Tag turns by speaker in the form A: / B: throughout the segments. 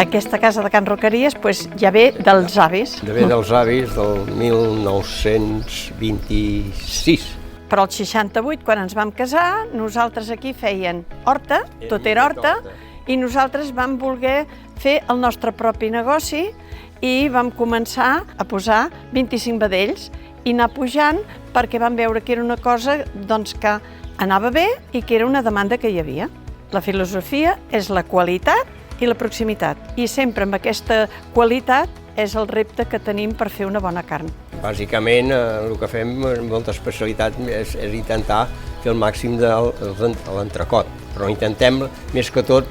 A: Aquesta casa de Can Roqueries ja ve dels avis.
B: Ve dels avis del 1926.
A: Però al 68, quan ens vam casar, nosaltres aquí feien horta, tot era horta, i nosaltres vam voler fer el nostre propi negoci i vam començar a posar 25 vedells i anar pujant perquè vam veure que era una cosa que anava bé i que era una demanda que hi havia. La filosofia és la qualitat i la proximitat, i sempre amb aquesta qualitat és el repte que tenim per fer una bona carn.
B: Bàsicament, el que fem amb molta especialitat és intentar fer el màxim de l'entrecot, però intentem, més que tot,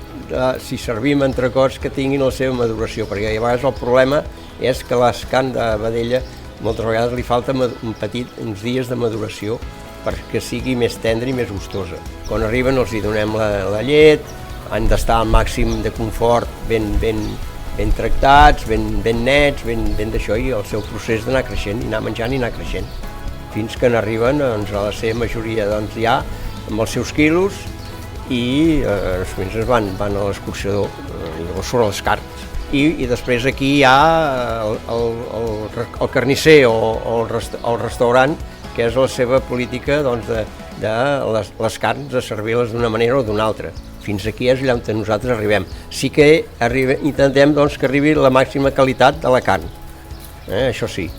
B: si servim entrecots, que tinguin la seva maduració, perquè a vegades el problema és que la carn de vedella moltes vegades li falta uns dies de maduració perquè sigui més tendra i més gustosa. Quan arriben els hi donem la llet, han d'estar al màxim de confort, ben tractats, ben nets, ben d'això, i el seu procés d'anar creixent, i anar menjant i anar creixent, fins que n'arriben a la seva majoria ja amb els seus quilos, i els fills van a l'escorxador, i llavors surt les carns. I després aquí hi ha el carnisser o el restaurant, que és la seva política de les carns, de servir-les d'una manera o d'una altra. Fins aquí és allà on nosaltres arribem. Sí que intentem que arribi la màxima qualitat de la carn, això sí.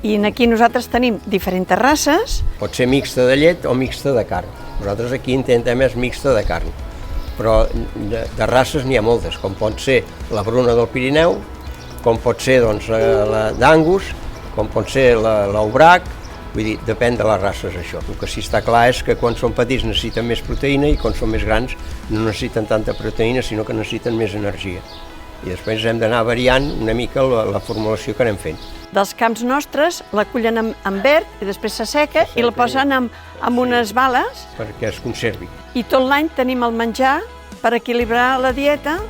A: I aquí nosaltres tenim diferents races.
B: Pot ser mixta de llet o mixta de carn. Nosaltres aquí intentem és mixta de carn, però de races n'hi ha moltes, com pot ser la bruna del Pirineu, com pot ser la d'Angus, com pot ser l'Aubrac. Vull dir, depèn de les races, això. El que sí està clar és que quan són petits necessiten més proteïna i quan són més grans no necessiten tanta proteïna, sinó que necessiten més energia. I després hem d'anar variant una mica la formulació que anem fent.
A: Dels camps nostres la cullen en verd i després s'asseca i la posen amb unes bales
B: perquè es conservi.
A: I tot l'any tenim el menjar per equilibrar la dieta,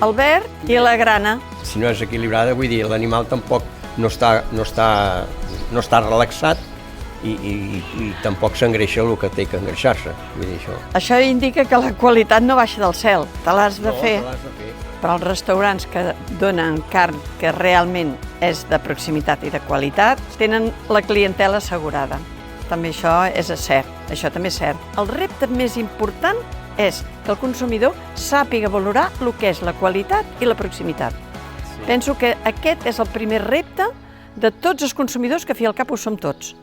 A: el verd i la grana.
B: Si no és equilibrada, vull dir, l'animal tampoc no està relaxat i tampoc s'engreixa el que té que engreixar-se.
A: Això indica que la qualitat no baixa del cel, te l'has de fer. Però els restaurants que donen carn que realment és de proximitat i de qualitat tenen la clientela assegurada. També això és cert, això també és cert. El repte més important és que el consumidor sàpiga valorar el que és la qualitat i la proximitat. Penso que aquest és el primer repte de tots els consumidors, que al fi i al cap ho som tots.